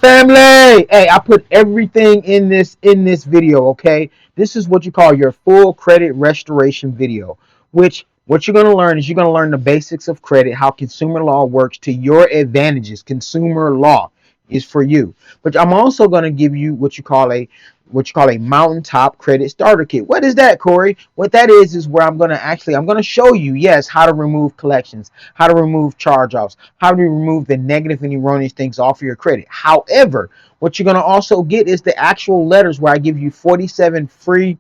Family, hey, I put everything in this video, okay? This is what you call your full credit restoration video, which what you're going to learn is you're going to learn the basics of credit, how consumer law works to your advantages. Consumer law is for you. But I'm also going to give you what you call a mountaintop credit starter kit. What is that, Corey? What that is where I'm going to show you, yes, how to remove collections, how to remove charge-offs, how to remove the negative and erroneous things off of your credit. However, what you're going to also get is the actual letters where I give you 47 free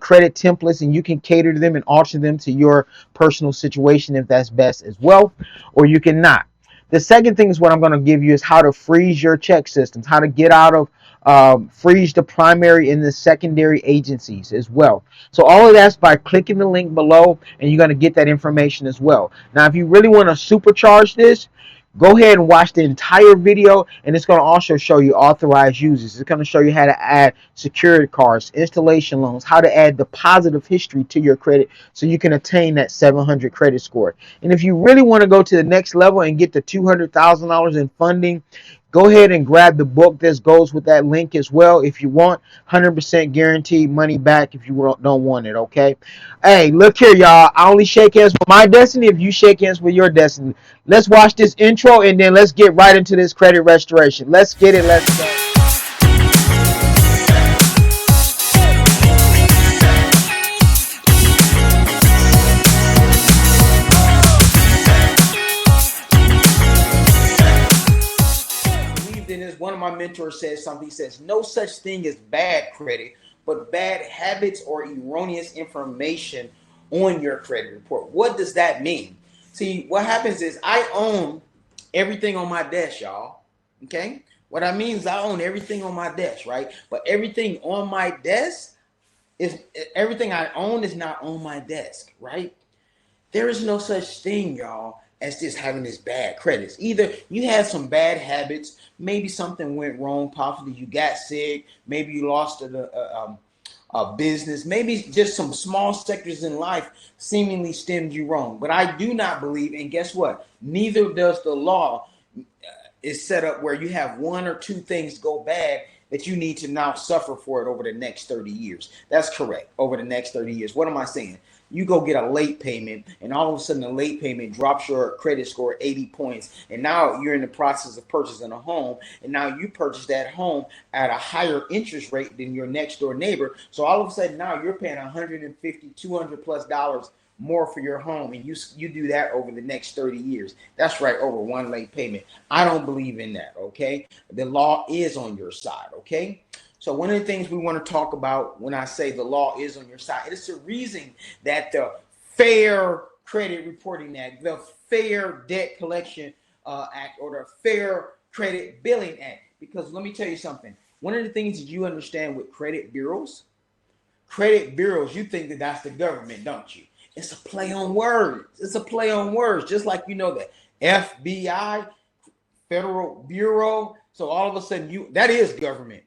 credit templates, and you can cater to them and alter them to your personal situation if that's best as well, or you can not. The second thing is what I'm going to give you is how to freeze your check systems, how to get out of freeze the primary and the secondary agencies as well. So all of that's by clicking the link below, and you're going to get that information as well. Now, if you really want to supercharge this, go ahead and watch the entire video, and it's going to also show you authorized users. It's going to show you how to add security cards, installation loans, how to add the positive history to your credit so you can attain that 700 credit score. And if you really want to go to the next level and get the $200,000 in funding, go ahead and grab the book. This goes with that link as well. If you want 100% guaranteed money back if you don't want it, okay? Hey, look here, y'all. I only shake hands with my destiny if you shake hands with your destiny. Let's watch this intro and then let's get right into this credit restoration. Let's get it. Let's go. Believed in this. One of my mentors says something. He says, no such thing as bad credit, but bad habits or erroneous information on your credit report. What does that mean? See, what happens is I own everything on my desk, y'all. Okay? What I mean is I own everything on my desk, right? But everything on my desk is everything I own is not on my desk, right? There is no such thing, y'all, as just having this bad credits. Either you had some bad habits, maybe something went wrong, possibly you got sick, maybe you lost a business, maybe just some small sectors in life seemingly stemmed you wrong. But I do not believe, and guess what? Neither does the law is set up where you have one or two things go bad that you need to now suffer for it over the next 30 years. That's correct. Over the next 30 years. What am I saying? You go get a late payment, and all of a sudden the late payment drops your credit score 80 points, and now you're in the process of purchasing a home, and now you purchase that home at a higher interest rate than your next door neighbor. So all of a sudden now you're paying 150, 200 plus dollars more for your home, and you do that over the next 30 years. That's right, over one late payment. I don't believe in that, okay? The law is on your side, okay? So one of the things we want to talk about when I say the law is on your side, it's the reason that the Fair Credit Reporting Act, the Fair Debt Collection Act, or the Fair Credit Billing Act, because let me tell you something. One of the things that you understand with credit bureaus, you think that that's the government, don't you? It's a play on words. It's a play on words, just like you know that FBI, Federal Bureau. So all of a sudden that is government.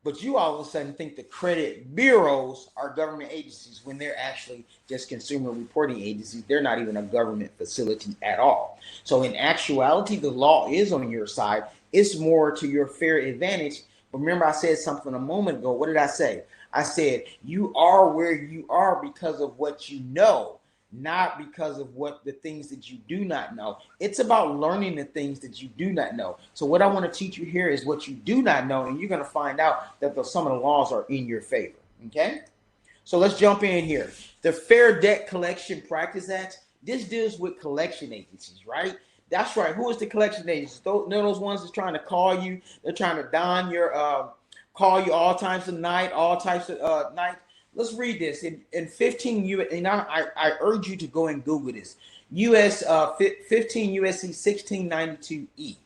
But you all of a sudden think the credit bureaus are government agencies when they're actually just consumer reporting agencies. They're not even a government facility at all. So in actuality, the law is on your side. It's more to your fair advantage. But remember, I said something a moment ago. What did I say? I said, you are where you are because of what you know, not because of what the things that you do not know. It's about learning the things that you do not know. So what I want to teach you here is what you do not know, and you're going to find out that some of the laws are in your favor. Okay? So let's jump in here. The Fair Debt Collection Practice Act, this deals with collection agencies, right? That's right. Who is the collection agencies? Those ones that's trying to call you. They're trying to don your call you all times of night, all types of night. Let's read this in 15 U. And I urge you to go and Google this. U.S. 15 USC 1692E.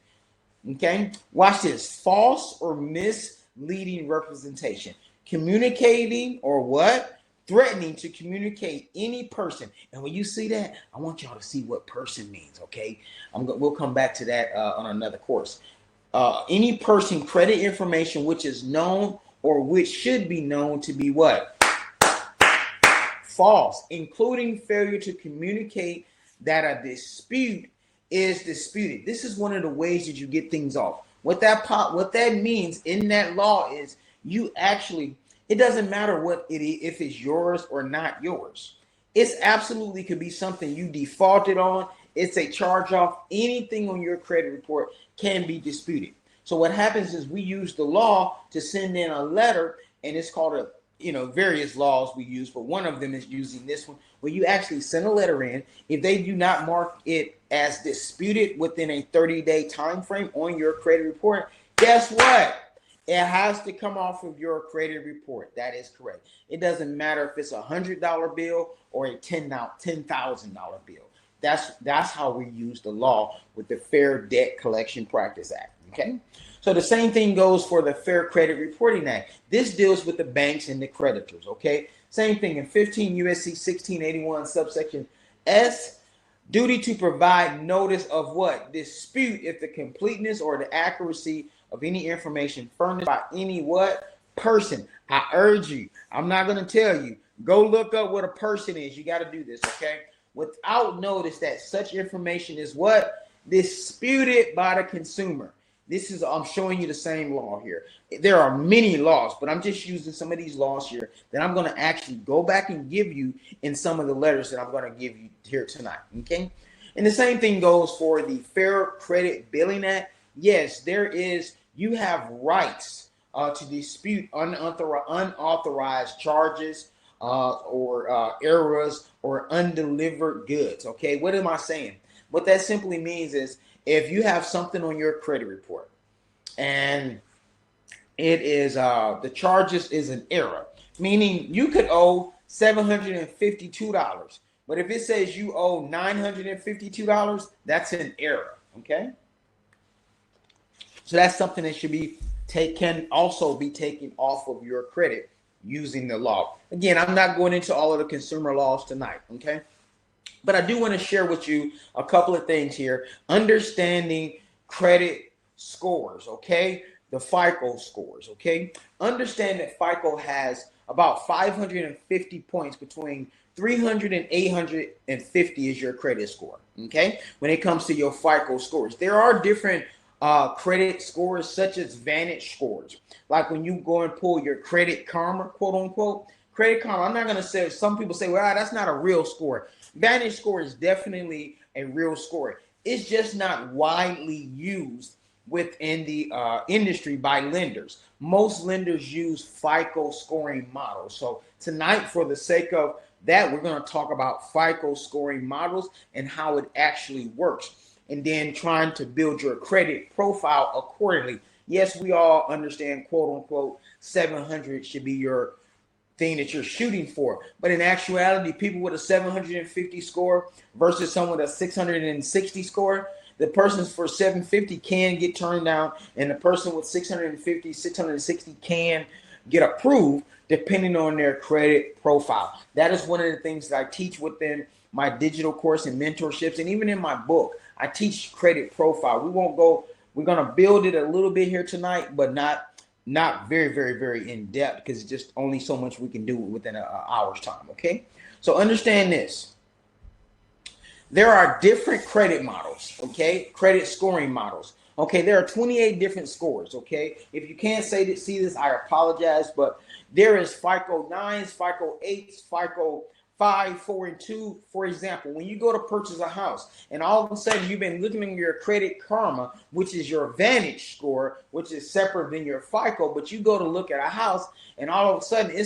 Okay, watch this. False or misleading representation, communicating or what? Threatening to communicate any person. And when you see that, I want y'all to see what person means. Okay, we'll come back to that on another course. Any person credit information which is known or which should be known to be what? False, including failure to communicate that a dispute is disputed. This is one of the ways that you get things off. What that means in that law is you actually, it doesn't matter what it is, if it's yours or not yours. It's absolutely could be something you defaulted on. It's a charge off. Anything on your credit report can be disputed. So what happens is we use the law to send in a letter, and it's called a, various laws we use, but one of them is using this one where you actually send a letter in. If they do not mark it as disputed within a 30-day time frame on your credit report, guess what? It has to come off of your credit report. That is correct. It doesn't matter if it's $100 bill or a $10,000 bill. That's how we use the law with the Fair Debt Collection Practice Act. Okay. So the same thing goes for the Fair Credit Reporting Act. This deals with the banks and the creditors. Okay. Same thing in 15 USC 1681 subsection S. Duty to provide notice of what? Dispute if the completeness or the accuracy of any information furnished by any what? Person. I urge you. I'm not going to tell you. Go look up what a person is. You got to do this, okay? Without notice that such information is what? Disputed by the consumer. I'm showing you the same law here. There are many laws, but I'm just using some of these laws here that I'm going to actually go back and give you in some of the letters that I'm going to give you here tonight, okay? And the same thing goes for the Fair Credit Billing Act. Yes, you have rights to dispute unauthorized charges or errors or undelivered goods, okay? What am I saying? What that simply means is if you have something on your credit report and it is the charges is an error, meaning you could owe $752, but if it says you owe $952, that's an error, okay? So that's something that can also be taken off of your credit using the law. Again, I'm not going into all of the consumer laws tonight, okay? But I do want to share with you a couple of things here. Understanding credit scores, okay? The FICO scores, okay? Understand that FICO has about 550 points. Between 300 and 850 is your credit score, okay? When it comes to your FICO scores. There are different credit scores such as Vantage scores. Like when you go and pull your Credit Karma, quote unquote, Credit Karma, I'm not going to say, some people say, well, that's not a real score. Vantage score is definitely a real score. It's just not widely used within the industry by lenders. Most lenders use FICO scoring models. So tonight, for the sake of that, we're going to talk about FICO scoring models and how it actually works, and then trying to build your credit profile accordingly. Yes, we all understand, quote unquote, 700 should be your thing that you're shooting for. But in actuality, people with a 750 score versus someone with a 660 score, the person for 750 can get turned down, and the person with 650, 660 can get approved depending on their credit profile. That is one of the things that I teach within my digital course and mentorships, and even in my book, I teach credit profile. We're going to build it a little bit here tonight, but not very, very, very in depth, because it's just only so much we can do within an hour's time, okay? So understand this. There are different credit models, okay? Credit scoring models. Okay, there are 28 different scores, okay? If you can't see this, I apologize, but there is FICO 9s, FICO 8s, FICO 5, 4, and 2. For example, when you go to purchase a house and all of a sudden you've been looking at your Credit Karma, which is your Vantage score, which is separate than your FICO, but you go to look at a house and all of a sudden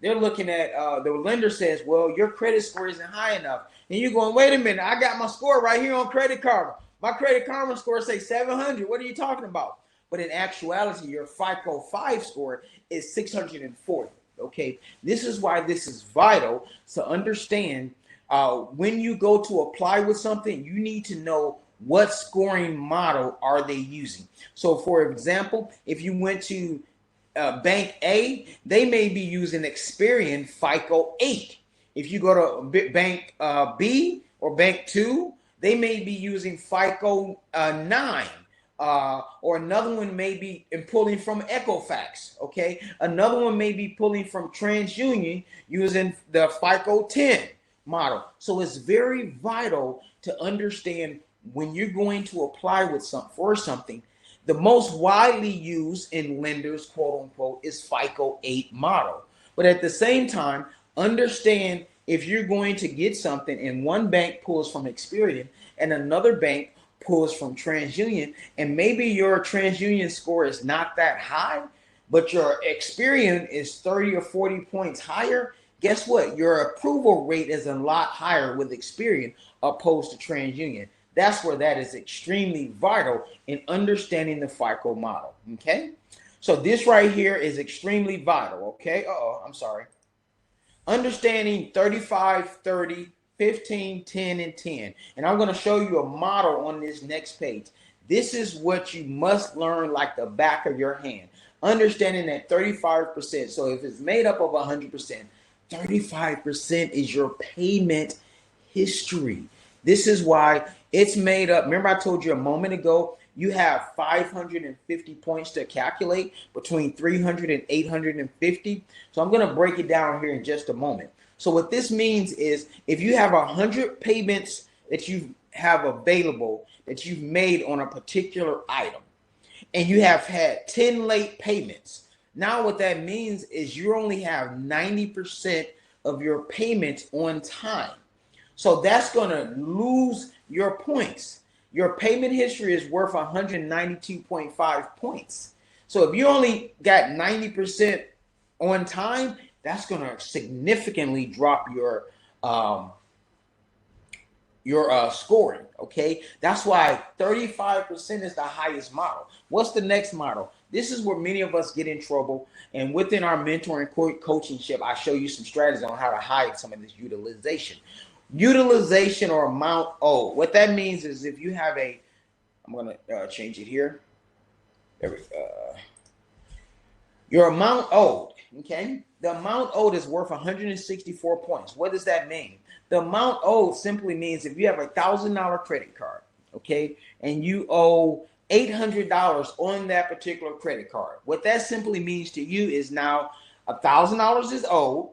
they're looking at, the lender says, well, your credit score isn't high enough. And you're going, wait a minute, I got my score right here on Credit Karma. My Credit Karma score says 700. What are you talking about? But in actuality, your FICO 5 score is 640. Okay, this is why this is vital to understand. When you go to apply with something, you need to know what scoring model are they using. So, for example, if you went to Bank A, they may be using Experian FICO 8. If you go to Bank B or Bank 2, they may be using FICO 9. Or another one may be pulling from Equifax, okay? Another one may be pulling from TransUnion using the FICO 10 model. So it's very vital to understand when you're going to apply for something, The most widely used in lenders, quote unquote, is FICO 8 model. But at the same time, understand if you're going to get something and one bank pulls from Experian and another bank pulls from TransUnion, and maybe your TransUnion score is not that high, but your Experian is 30 or 40 points higher, guess what? Your approval rate is a lot higher with Experian opposed to TransUnion. That's where that is extremely vital in understanding the FICO model, okay? So this right here is extremely vital, okay? I'm sorry. Understanding 35, 30, 15, 10, and 10. And I'm going to show you a model on this next page. This is what you must learn like the back of your hand. Understanding that 35%, so if it's made up of 100%, 35% is your payment history. This is why it's made up. Remember I told you a moment ago, you have 550 points to calculate between 300 and 850. So I'm going to break it down here in just a moment. So what this means is if you have 100 payments that you have available that you've made on a particular item, and you have had 10 late payments, now what that means is you only have 90% of your payments on time. So that's going to lose your points. Your payment history is worth 192.5 points. So if you only got 90% on time, that's going to significantly drop your scoring, okay? That's why 35% is the highest model. What's the next model? This is where many of us get in trouble. And within our mentoring coachingship, I show you some strategies on how to hide some of this utilization. Utilization or amount owed. What that means is if you have a, I'm going to change it here. There we go. Your amount owed, okay? The amount owed is worth 164 points. What does that mean? The amount owed simply means if you have $1,000 credit card, okay, and you owe $800 on that particular credit card. What that simply means to you is now $1,000 is owed.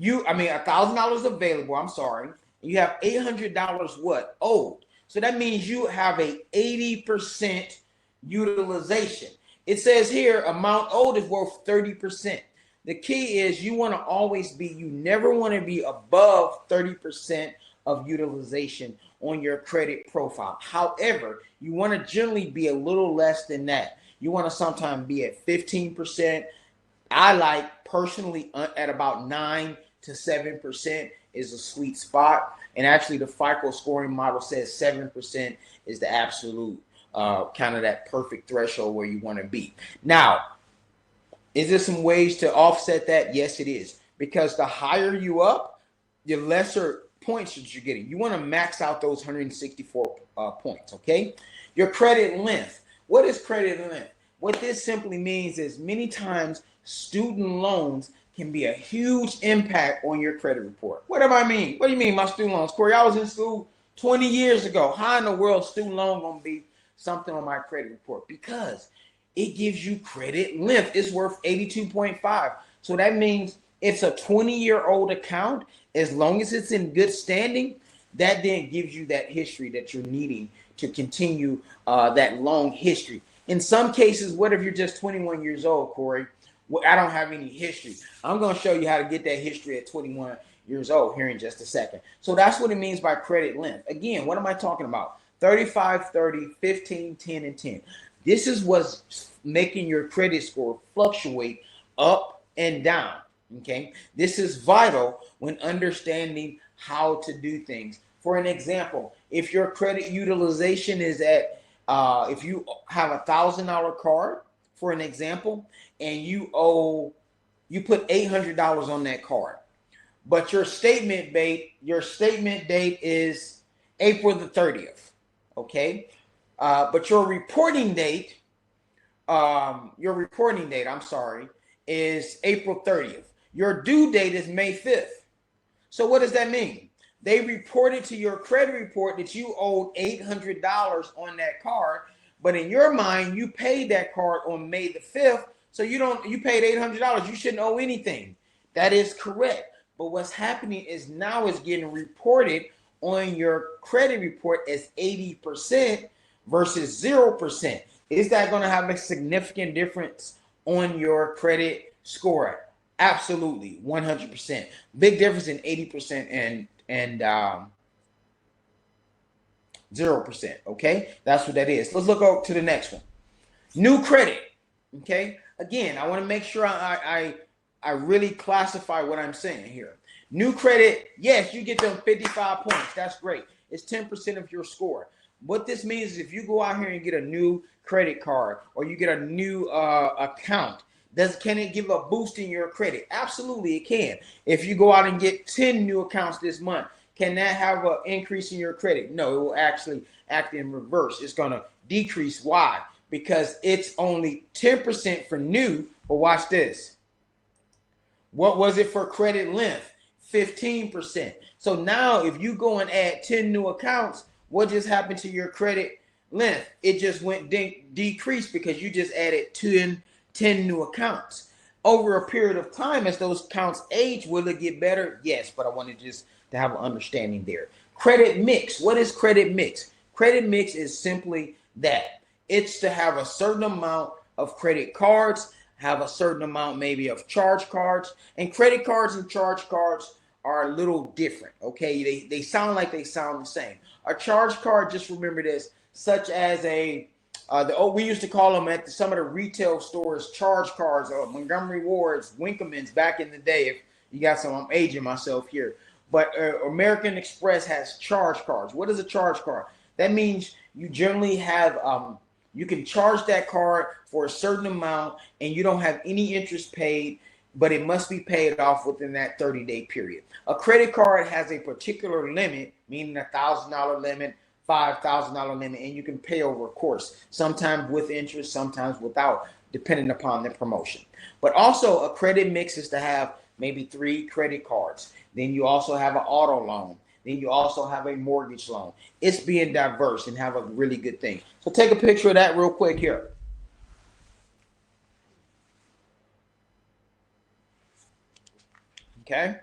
$1,000 available, I'm sorry. You have $800 what? Owed. So that means you have a 80% utilization. It says here amount owed is worth 30%. The key is you never want to be above 30% of utilization on your credit profile. However, you want to generally be a little less than that. You want to sometimes be at 15%. I like personally at about 9 to 7% is a sweet spot. And actually the FICO scoring model says 7% is the absolute kind of that perfect threshold where you want to be. Now, is there some ways to offset that? Yes, it is. Because the higher you up, the lesser points that you're getting. You want to max out those 164 points, okay? Your credit length. What is credit length? What this simply means is many times student loans can be a huge impact on your credit report. What do I mean? What do you mean my student loans? Corey, I was in school 20 years ago. How in the world student loan going to be something on my credit report? Because it gives you credit length. It's worth 82.5. So that means it's a 20-year-old account. As long as it's in good standing, that then gives you that history that you're needing to continue that long history. In some cases, what if you're just 21 years old, Corey? Well, I don't have any history. I'm going to show you how to get that history at 21 years old here in just a second. So that's what it means by credit length. Again, what am I talking about? 35, 30, 15, 10, and 10. This is what's making your credit score fluctuate up and down, okay? This is vital when understanding how to do things. For an example, if your credit utilization is at, if you have $1,000 card, for an example, and you put $800 on that card, but your statement date is April the 30th, okay? But your reporting date, is April 30th. Your due date is May 5th. So what does that mean? They reported to your credit report that you owed $800 on that card, but in your mind, you paid that card on May the 5th. So you paid $800. You shouldn't owe anything. That is correct. But what's happening is now it's getting reported on your credit report as 80% versus 0%. Is that going to have a significant difference on your credit score? Absolutely, 100%. Big difference in 80% and 0%. Okay, that's what that is. Let's look over to the next one. New credit. Okay, again, I want to make sure I really classify what I'm saying here. New credit, yes, you get them 55 points. That's great. It's 10% of your score. What this means is if you go out here and get a new credit card or you get a new account, can it give a boost in your credit? Absolutely, it can. If you go out and get 10 new accounts this month, can that have an increase in your credit? No, it will actually act in reverse. It's going to decrease. Why? Because it's only 10% for new. But watch this. What was it for credit length? 15%. So now if you go and add 10 new accounts, what just happened to your credit length? It just went decreased because you just added 10 new accounts. Over a period of time, as those accounts age, will it get better? Yes, but I wanted just to have an understanding there. Credit mix. What is credit mix? Credit mix is simply that. It's to have a certain amount of credit cards, have a certain amount maybe of charge cards, and credit cards and charge cards are a little different. Okay, they sound like they sound the same. A charge card, just remember this, such as we used to call them at some of the retail stores charge cards, or Montgomery Ward's, Winkelman's back in the day. If you got some, I'm aging myself here. But American Express has charge cards. What is a charge card? That means you generally have you can charge that card for a certain amount and you don't have any interest paid, but it must be paid off within that 30-day period. A credit card has a particular limit, meaning $1,000 limit, $5,000 limit, and you can pay over a course, sometimes with interest, sometimes without, depending upon the promotion. But also a credit mix is to have maybe 3 credit cards. Then you also have an auto loan. Then you also have a mortgage loan. It's being diverse and have a really good thing. So take a picture of that real quick here. Okay.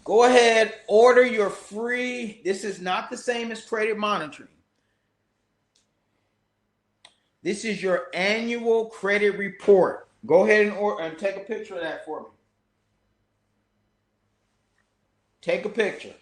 Go ahead, order your free. This is not the same as credit monitoring. This is your annual credit report. Go ahead and take a picture of that for me. Take a picture.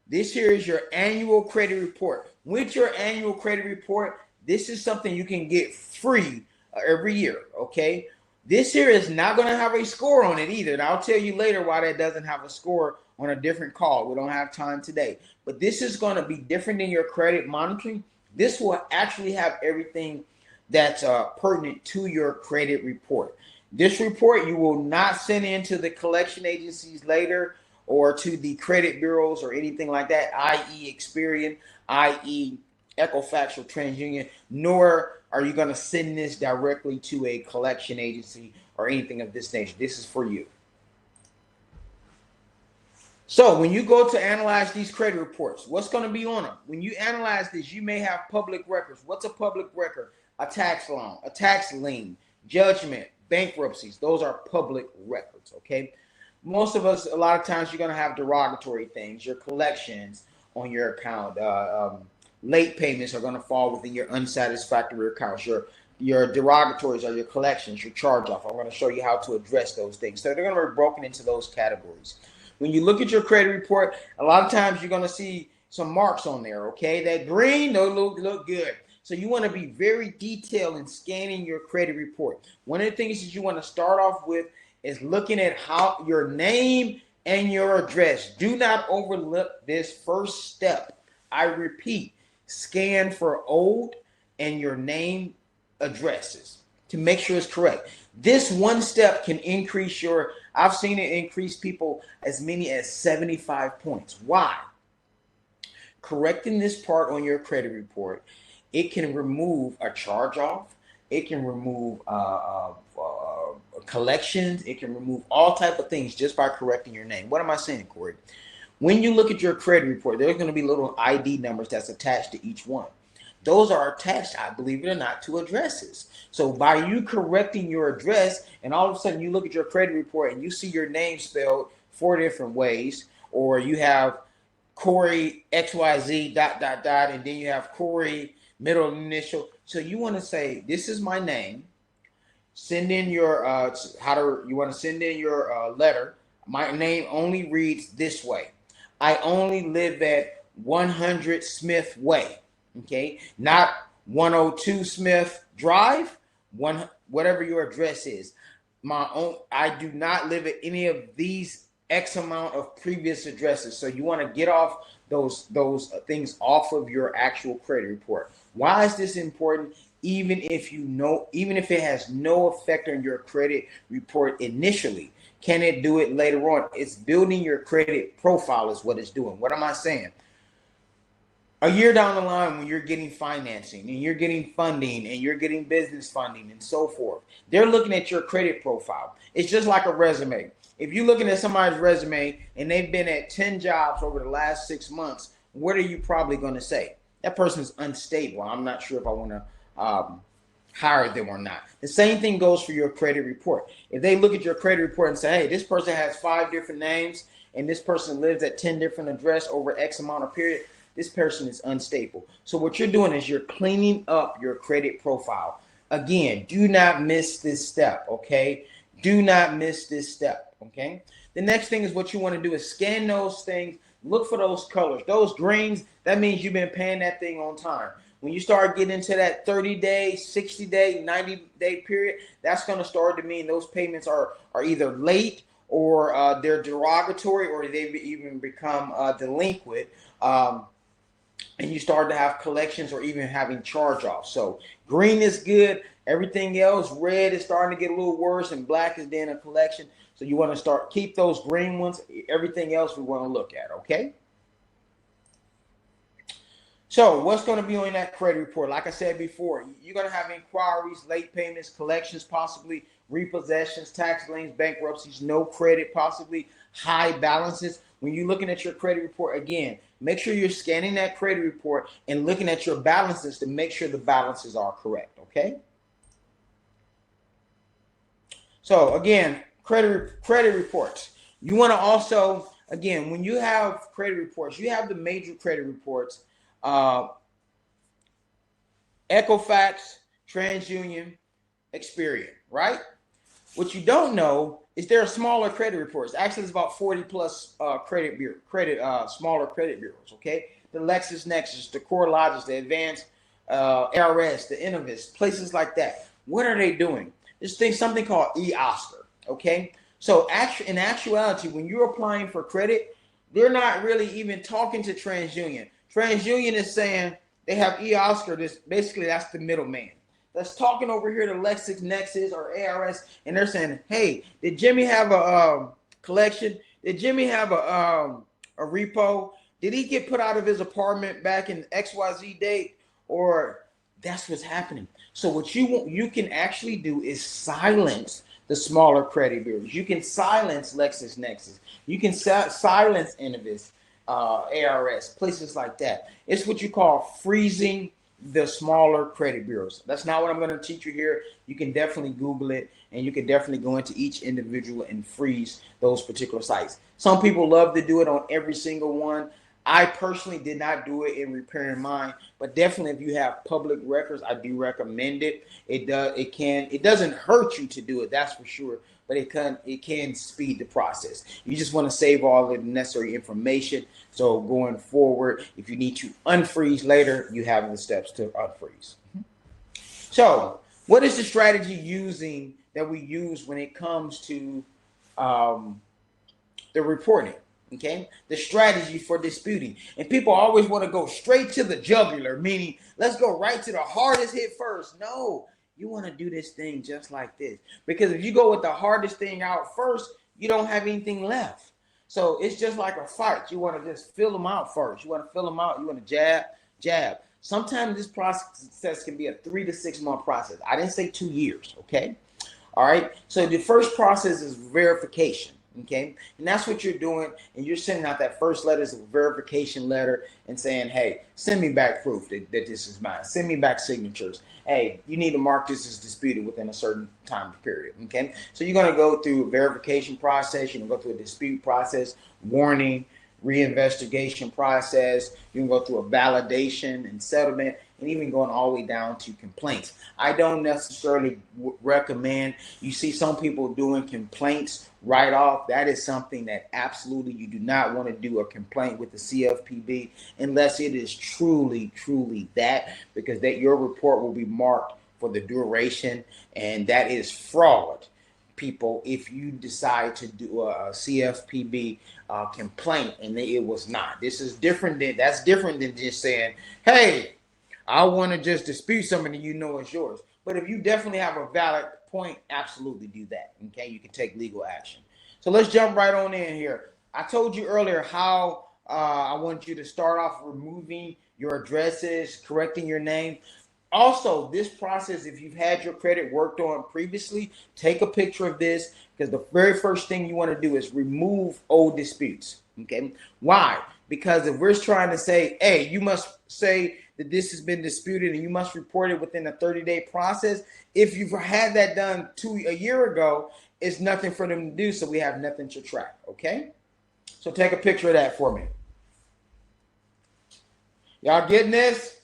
This here is your annual credit report. With your annual credit report, this is something you can get free every year, okay? This here is not going to have a score on it either. And I'll tell you later why that doesn't have a score on a different call. We don't have time today. But this is going to be different than your credit monitoring. This will actually have everything that's pertinent to your credit report. This report you will not send in to the collection agencies later or to the credit bureaus or anything like that, i.e. Experian, i.e. Equifax or TransUnion, nor are you going to send this directly to a collection agency or anything of this nature. This is for you. So when you go to analyze these credit reports, what's going to be on them? When you analyze this, you may have public records. What's a public record? A tax loan, a tax lien, judgment, bankruptcies. Those are public records, okay? Most of us, a lot of times, you're going to have derogatory things. Your collections on your account, late payments are going to fall within your unsatisfactory accounts. Your derogatories are your collections, your charge-off. I'm going to show you how to address those things. So they're going to be broken into those categories. When you look at your credit report, a lot of times you're going to see some marks on there, okay? That green, those look good. So you want to be very detailed in scanning your credit report. One of the things that you want to start off with is looking at how your name and your address. Do not overlook this first step. I repeat, scan for old and your name addresses to make sure it's correct. This one step can increase I've seen it increase people as many as 75 points. Why? Correcting this part on your credit report, it can remove a charge-off. It can remove collections. It can remove all type of things just by correcting your name. What am I saying, Corey? When you look at your credit report, there's going to be little ID numbers that's attached to each one. Those are attached, I believe it or not, to addresses. So by you correcting your address, and all of a sudden you look at your credit report and you see your name spelled 4 different ways, or you have Corey XYZ and then you have Corey middle initial. So you want to say, this is my name. Send in your you want to send in your letter. My name only reads this way. I only live at 100 Smith Way. Okay, not 102 Smith Drive. Whatever your address is. My own. I do not live at any of these X amount of previous addresses. So you want to get off those things off of your actual credit report. Why is this important? Even if it has no effect on your credit report initially, can it do it later on? It's building your credit profile is what it's doing. What am I saying? A year down the line, when you're getting financing and you're getting funding and you're getting business funding and so forth, they're looking at your credit profile. It's just like a resume. If you're looking at somebody's resume and they've been at 10 jobs over the last 6 months, what are you probably going to say? That person's unstable. I'm not sure if I want to hire them or not. The same thing goes for your credit report. If they look at your credit report and say, hey, this person has 5 different names and this person lives at 10 different addresses over X amount of period, this person is unstable. So what you're doing is you're cleaning up your credit profile. Again, do not miss this step, okay? Do not miss this step, okay? The next thing is what you want to do is scan those things. Look for those colors. Those greens, that means you've been paying that thing on time. When you start getting into that 30-day, 60-day, 90-day period, that's going to start to mean those payments are either late or they're derogatory or they've even become delinquent. And you start to have collections or even having charge-offs. So green is good. Everything else, red is starting to get a little worse, and black is then a collection. So you want to keep those green ones. Everything else we want to look at, okay? So what's going to be on that credit report? Like I said before, you're going to have inquiries, late payments, collections, possibly repossessions, tax liens, bankruptcies, no credit, possibly high balances. When you're looking at your credit report, again, make sure you're scanning that credit report and looking at your balances to make sure the balances are correct, okay? So again, credit reports. You want to also, again, when you have credit reports, you have the major credit reports, Equifax, TransUnion, Experian, right? What you don't know is there are smaller credit reports. Actually, it's about 40 plus smaller credit bureaus, okay? The LexisNexis, the CoreLogic, the Advanced ARS, the Innovis, places like that. What are they doing? There's something called eOscar, okay? So in actuality, when you're applying for credit, they're not really even talking to TransUnion. TransUnion is saying they have eOscar. Basically, that's the middleman that's talking over here to LexisNexis or ARS, and they're saying, hey, did Jimmy have a collection? Did Jimmy have a repo? Did he get put out of his apartment back in XYZ date? Or that's what's happening. So what you can actually do is silence the smaller credit bureaus. You can silence LexisNexis. You can silence Innovis, ARS, places like that. It's what you call freezing the smaller credit bureaus. That's not what I'm going to teach you here. You can definitely Google it, and you can definitely go into each individual and freeze those particular sites. Some people love to do it on every single one. I personally did not do it in Repairing Mind, but definitely if you have public records, I do recommend it. It doesn't hurt you to do it, that's for sure, but it can speed the process. You just want to save all the necessary information. So going forward, if you need to unfreeze later, you have the steps to unfreeze. So what is the strategy that we use when it comes to the reporting? Okay, the strategy for disputing. And people always want to go straight to the jugular, meaning let's go right to the hardest hit first. No, you want to do this thing just like this. Because if you go with the hardest thing out first, you don't have anything left. So it's just like a fight. You want to just fill them out first. You want to fill them out. You want to jab. Sometimes this process can be a 3 to 6 month process. I didn't say 2 years, okay? All right, so the first process is verification. Okay, and that's what you're doing, and you're sending out that first letter as a verification letter and saying, hey, send me back proof that this is mine. Send me back signatures. Hey, you need to mark this as disputed within a certain time period. Okay, so you're going to go through a verification process. You're going to go through a dispute process, warning, reinvestigation process. You can go through a validation and settlement, and even going all the way down to complaints. I don't necessarily recommend. You see some people doing complaints right off. That is something that absolutely you do not want to do a complaint with the CFPB unless it is truly, truly that, because that your report will be marked for the duration, and that is fraud, people, if you decide to do a CFPB complaint and it was not. This is different that's different than just saying, hey, I want to just dispute something you know is yours. But if you definitely have a valid point, absolutely do that. Okay, you can take legal action. So let's jump right on in here. I told you earlier how I want you to start off removing your addresses, correcting your name. Also, this process, if you've had your credit worked on previously, take a picture of this, because the very first thing you want to do is remove old disputes. Okay, why? Because if we're trying to say, hey, you must say that this has been disputed and you must report it within a 30-day process. If you've had that done a year ago, it's nothing for them to do, so we have nothing to track. Okay, so take a picture of that for me. Y'all getting this?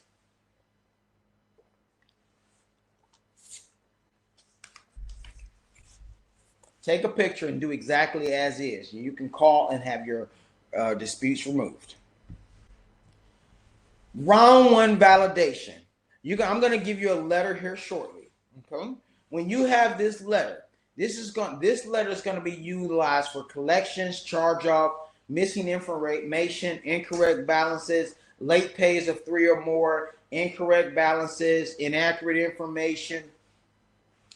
Take a picture and do exactly as is. You can call and have your disputes removed. Round one validation. I'm going to give you a letter here shortly. Okay. When you have this letter, this letter is going to be utilized for collections, charge off, missing information, incorrect balances, late pays of 3 or more, incorrect balances, inaccurate information,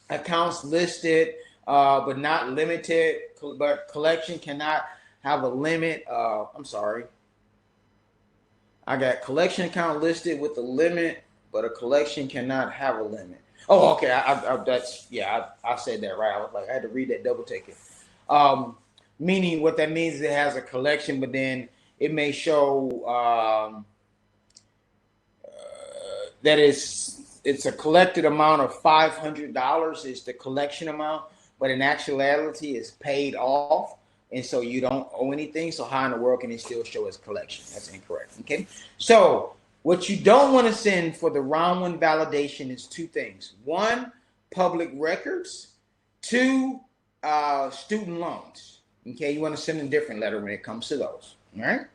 accounts listed but not limited, but collection cannot have a limit. I'm sorry. I got collection account listed with a limit, but a collection cannot have a limit. Oh, okay. I said that right. I was like, I had to read that, double take it. Meaning what that means is it has a collection, but then it may show that it's a collected amount of $500 is the collection amount, but in actuality it's paid off, and so you don't owe anything. So how in the world can it still show as collection? That's incorrect. Okay, so what you don't want to send for the round one validation is two things: one, public records; two, student loans. Okay, you want to send a different letter when it comes to those. All right.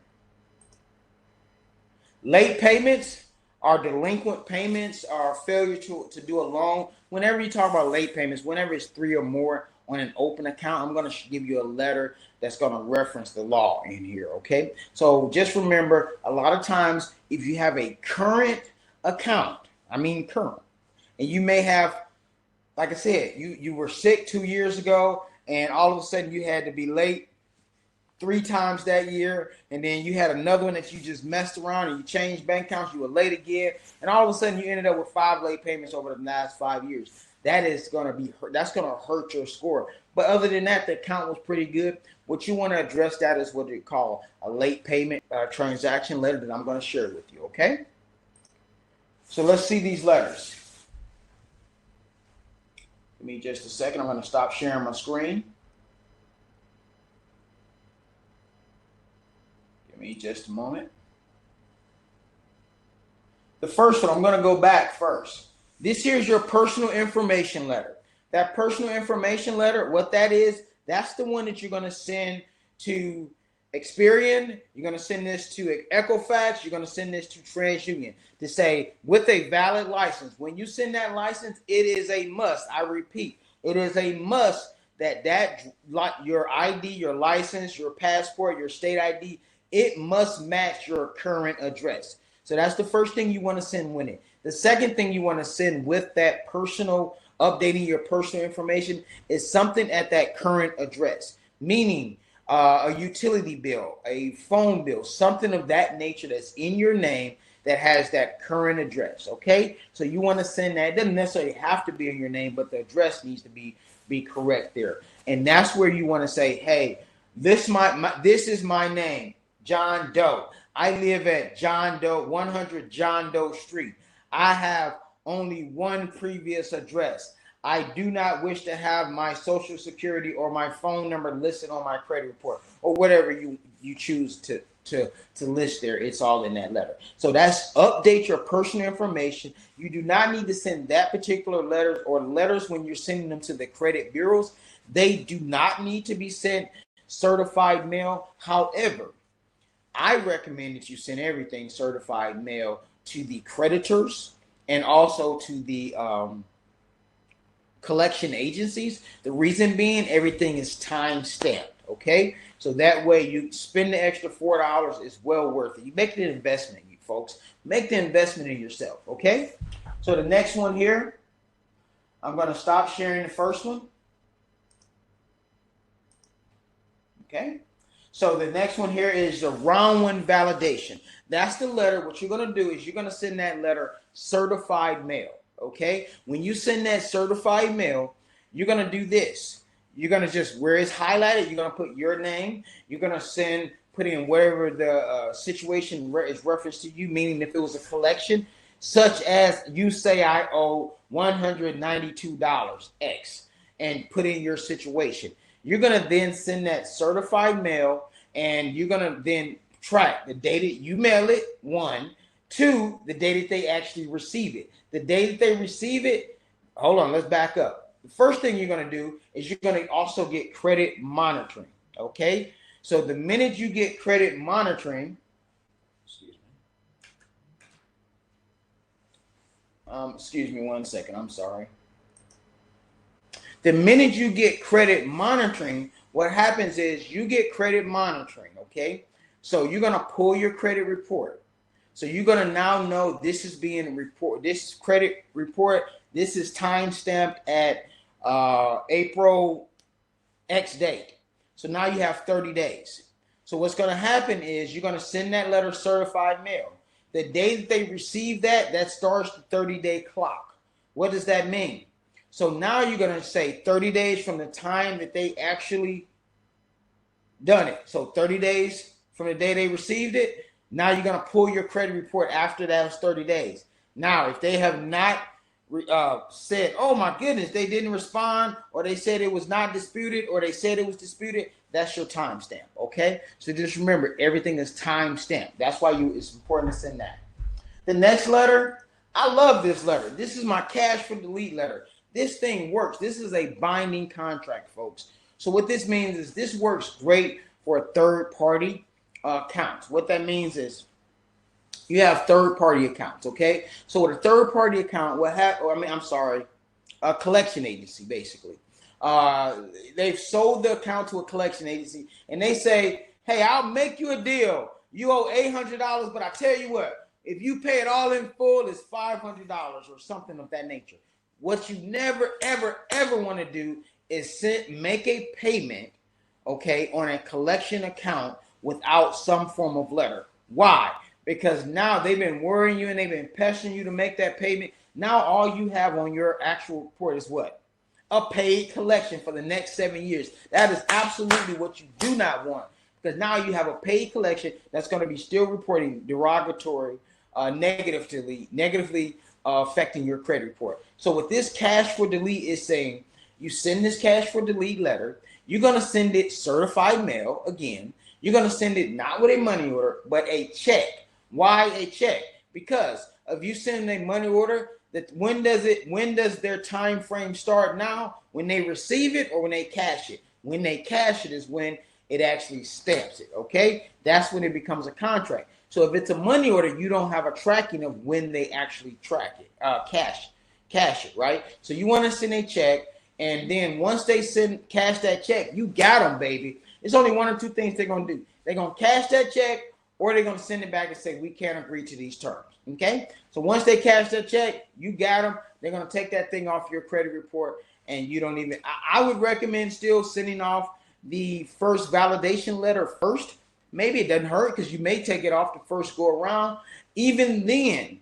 Late payments are delinquent payments, or failure to do a loan. Whenever you talk about late payments, whenever it's 3 or more on an open account, I'm going to give you a letter that's going to reference the law in here, okay? So just remember, a lot of times, if you have a current account, current, and you may have, like I said, you were sick 2 years ago, and all of a sudden you had to be late 3 times that year, and then you had another one that you just messed around and you changed bank accounts, you were late again, and all of a sudden you ended up with 5 late payments over the last 5 years. That's going to hurt your score. But other than that, the account was pretty good. What you want to address that is what they call a late payment transaction letter that I'm going to share with you. Okay. So let's see these letters. Give me just a second. I'm going to stop sharing my screen. Just a moment. The first one, I'm going to go back first. This here's your personal information letter. That personal information letter, what that is, that's the one that you're going to send to Experian. You're going to send this to Equifax. You're going to send this to TransUnion to say, with a valid license. When you send that license, it is a must. I repeat, it is a must that your ID, your license, your passport, your state ID, it must match your current address. So that's the first thing you want to send with it. The second thing you want to send with that updating your personal information is something at that current address, meaning a utility bill, a phone bill, something of that nature that's in your name that has that current address. Okay, so you want to send that. It doesn't necessarily have to be in your name, but the address needs to be correct there. And that's where you want to say, hey, this is my name, John Doe. I live at John Doe, 100 John Doe Street. I have only one previous address. I do not wish to have my social security or my phone number listed on my credit report, or whatever you choose to to list there. It's all in that letter. So that's update your personal information. You do not need to send that particular letter or letters when you're sending them to the credit bureaus. They do not need to be sent certified mail. However, I recommend that you send everything certified mail to the creditors and also to the collection agencies. The reason being, everything is time stamped. Okay, so that way you spend the extra $4 is well worth it. You make an investment, you folks. Make the investment in yourself. Okay, so the next one here, I'm going to stop sharing the first one. Okay, so the next one here is the round one validation. That's the letter. What you're going to do is you're going to send that letter certified mail. Okay, when you send that certified mail, you're going to do this. You're going to just, where it's highlighted, you're going to put your name. You're going to put in whatever the situation is referenced to you, meaning if it was a collection, such as you say I owe $192 X, and put in your situation. You're going to then send that certified mail, and you're going to then track the date that you mail it, 1, 2, the day that they actually receive it. The day that they receive it, hold on, let's back up. The first thing you're going to do is you're going to also get credit monitoring, okay? So the minute you get credit monitoring, excuse me 1 second, I'm sorry. The minute you get credit monitoring, what happens is you get credit monitoring, okay? So you're going to pull your credit report. So you're going to now know this is being reported. This credit report, this is time stamped at April X date. So now you have 30 days. So what's going to happen is you're going to send that letter certified mail. The day that they receive that starts the 30-day clock. What does that mean? So now you're going to say 30 days from the time that they actually done it. So 30 days from the day they received it. Now you're going to pull your credit report after those 30 days. Now, if they have not said, oh my goodness, they didn't respond, or they said it was not disputed, or they said it was disputed, that's your timestamp, okay? So just remember, everything is time stamped. That's why it's important to send that. The next letter, I love this letter. This is my cash for delete letter. This thing works. This is a binding contract, folks. So what this means is this works great for third-party accounts. What that means is you have third-party accounts, okay? So with a third-party account, a collection agency, basically. They've sold the account to a collection agency, and they say, hey, I'll make you a deal. You owe $800, but I tell you what, if you pay it all in full, it's $500 or something of that nature. What you never, ever, ever want to do is make a payment, okay, on a collection account without some form of letter. Why? Because now they've been worrying you and they've been pestering you to make that payment. Now all you have on your actual report is what? A paid collection for the next 7 years. That is absolutely what you do not want, because now you have a paid collection that's going to be still reporting derogatory, negatively affecting your credit report. So what this cash for delete is saying, you send this cash for delete letter, you're going to send it certified mail again. You're going to send it not with a money order, but a check. Why a check? Because if you send a money order, when does their time frame start now? When they receive it or when they cash it? When they cash it is when it actually stamps it, okay? That's when it becomes a contract. So if it's a money order, you don't have a tracking of when they actually track it, cash it, right? So you want to send a check, and then once they cash that check, you got them, baby. It's only one or two things they're going to do. They're going to cash that check, or they're going to send it back and say, we can't agree to these terms, okay? So once they cash that check, you got them. They're going to take that thing off your credit report, and you don't even, I would recommend still sending off the first validation letter first. Maybe it doesn't hurt because you may take it off the first go around. Even then,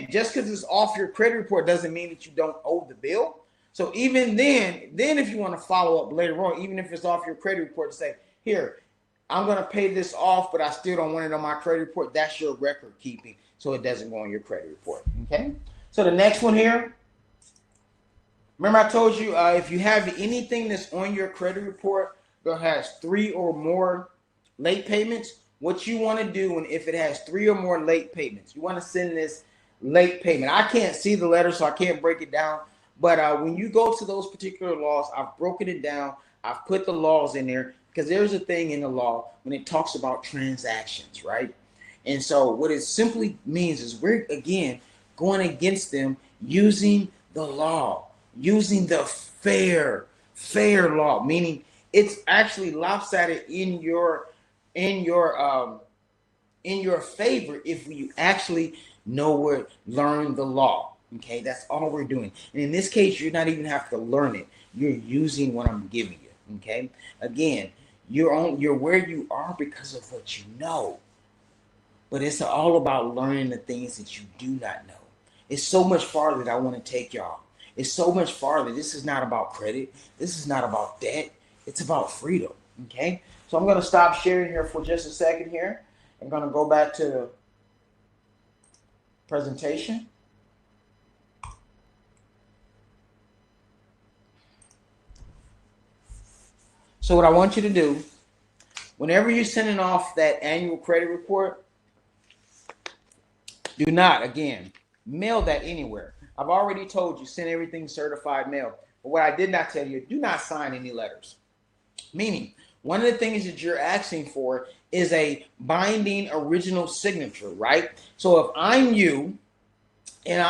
just because it's off your credit report doesn't mean that you don't owe the bill. So even then if you want to follow up later on, even if it's off your credit report, to say, here, I'm going to pay this off, but I still don't want it on my credit report. That's your record keeping, so it doesn't go on your credit report, okay? So the next one here, remember I told you if you have anything that's on your credit report that has 3 or more late payments, what you want to do, and if it has 3 or more late payments, you want to send this late payment. I can't see the letter, so I can't break it down. But when you go to those particular laws, I've broken it down. I've put the laws in there because there's a thing in the law when it talks about transactions, right? And so what it simply means is we're, again, going against them using the law, using the fair law, meaning it's actually lopsided in your favor if you actually learn the law. Okay, that's all we're doing. And in this case, you're not even have to learn it. You're using what I'm giving you. Okay, again, you're where you are because of what you know. But it's all about learning the things that you do not know. It's so much farther that I want to take y'all. It's so much farther. This is not about credit. This is not about debt. It's about freedom. Okay, so I'm going to stop sharing here for just a second here. I'm going to go back to the presentation. So what I want you to do, whenever you're sending off that annual credit report, do not, again, mail that anywhere. I've already told you, send everything certified mail. But what I did not tell you, do not sign any letters. Meaning, one of the things that you're asking for is a binding original signature, right? So if I'm you, and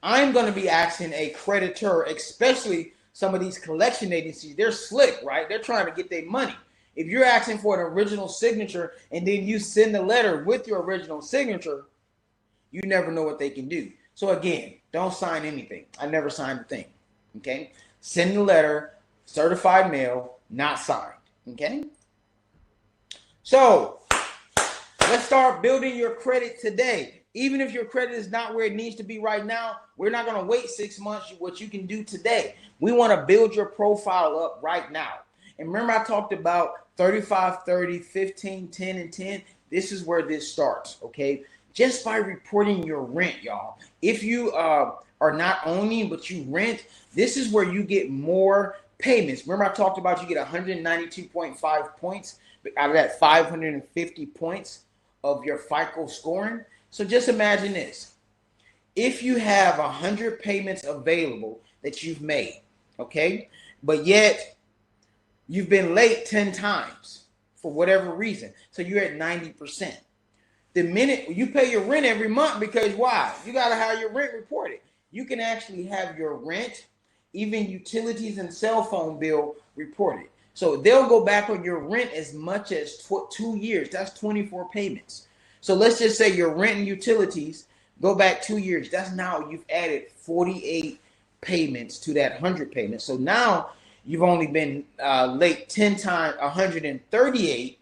I'm going to be asking a creditor, especially some of these collection agencies, they're slick, right? They're trying to get their money. If you're asking for an original signature and then you send the letter with your original signature, you never know what they can do. So again, don't sign anything. I never signed a thing. Okay? Send the letter, certified mail, not signed. Okay? So let's start building your credit today. Even if your credit is not where it needs to be right now, we're not going to wait 6 months. What you can do today. We want to build your profile up right now. And remember, I talked about 35, 30, 15, 10, and 10. This is where this starts, okay? Just by reporting your rent, y'all. If you are not owning, but you rent, this is where you get more payments. Remember, I talked about you get 192.5 points out of that 550 points of your FICO scoring. So just imagine this. If you have 100 payments available that you've made, okay, but yet you've been late 10 times for whatever reason, so you're at 90%. The minute you pay your rent every month, because why? You got to have your rent reported. You can actually have your rent, even utilities and cell phone bill reported. So they'll go back on your rent as much as 2 years. That's 24 payments. So let's just say your rent and utilities go back 2 years. That's now you've added 48 payments to that 100 payments. So now you've only been late 10 times, 138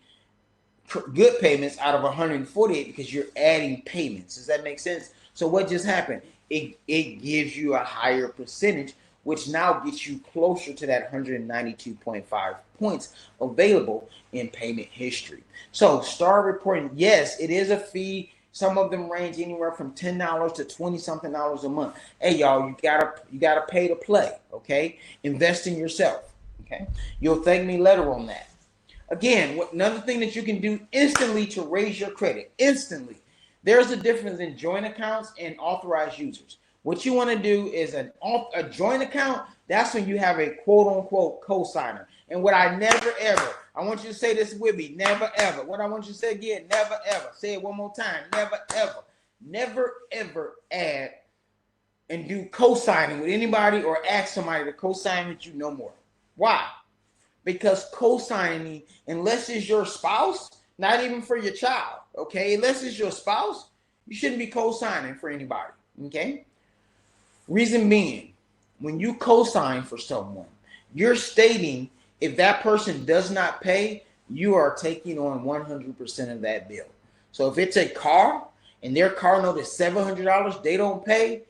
good payments out of 148 because you're adding payments. Does that make sense? So what just happened? It gives you a higher percentage, which now gets you closer to that 192.5 points available in payment history. So start reporting. Yes, it is a fee. Some of them range anywhere from $10 to $20-something a month. Hey, y'all, you gotta pay to play. Okay, invest in yourself. Okay, you'll thank me later on that. Again, another thing that you can do instantly to raise your credit. Instantly, there's a difference in joint accounts and authorized users. What you want to do is a joint account. That's when you have a quote unquote cosigner. And what I never ever, I want you to say this with me, never ever. What I want you to say again, never ever. Say it one more time, never ever add and do co-signing with anybody or ask somebody to co-sign with you no more. Why? Because co-signing, unless it's your spouse, not even for your child, okay? Unless it's your spouse, you shouldn't be co-signing for anybody, okay? Reason being, when you co-sign for someone, you're stating if that person does not pay, you are taking on 100% of that bill. So if it's a car and their car note is $700, they don't pay,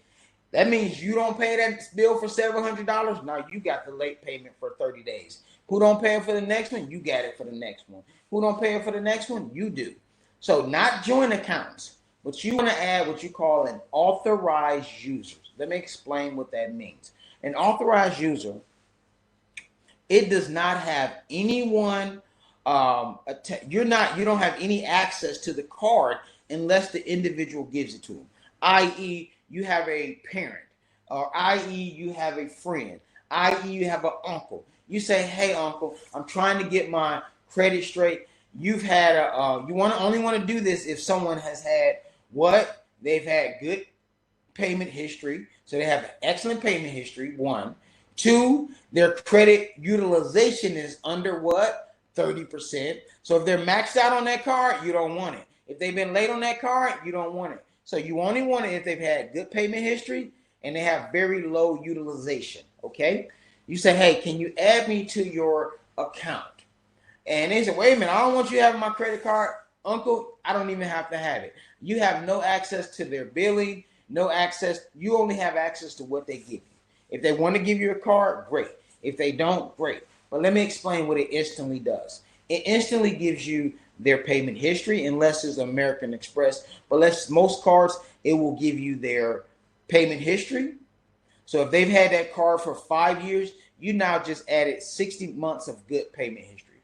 that means you don't pay that bill for $700. Now you got the late payment for 30 days. Who don't pay it for the next one? You got it for the next one. Who don't pay it for the next one? You do. So not joint accounts, but you want to add what you call an authorized user. Let me explain what that means. An authorized user, it does not have anyone you don't have any access to the card unless the individual gives it to them, i.e. you have a parent, or i.e. you have a friend, i.e. you have an uncle. You say, hey uncle, I'm trying to get my credit straight. You've had you only want to do this if someone has had what? They've had good payment history. So they have excellent payment history, one. Two, their credit utilization is under what? 30%. So if they're maxed out on that card, you don't want it. If they've been late on that card, you don't want it. So you only want it if they've had good payment history and they have very low utilization. Okay. You say, hey, can you add me to your account? And they say, wait a minute, I don't want you having my credit card. Uncle, I don't even have to have it. You have no access to their billing, no access. You only have access to what they give you. If they want to give you a card, great. If they don't, great. But let me explain what it instantly does. It instantly gives you their payment history, unless it's American Express. But most cards, it will give you their payment history. So if they've had that card for 5 years, you now just added 60 months of good payment history.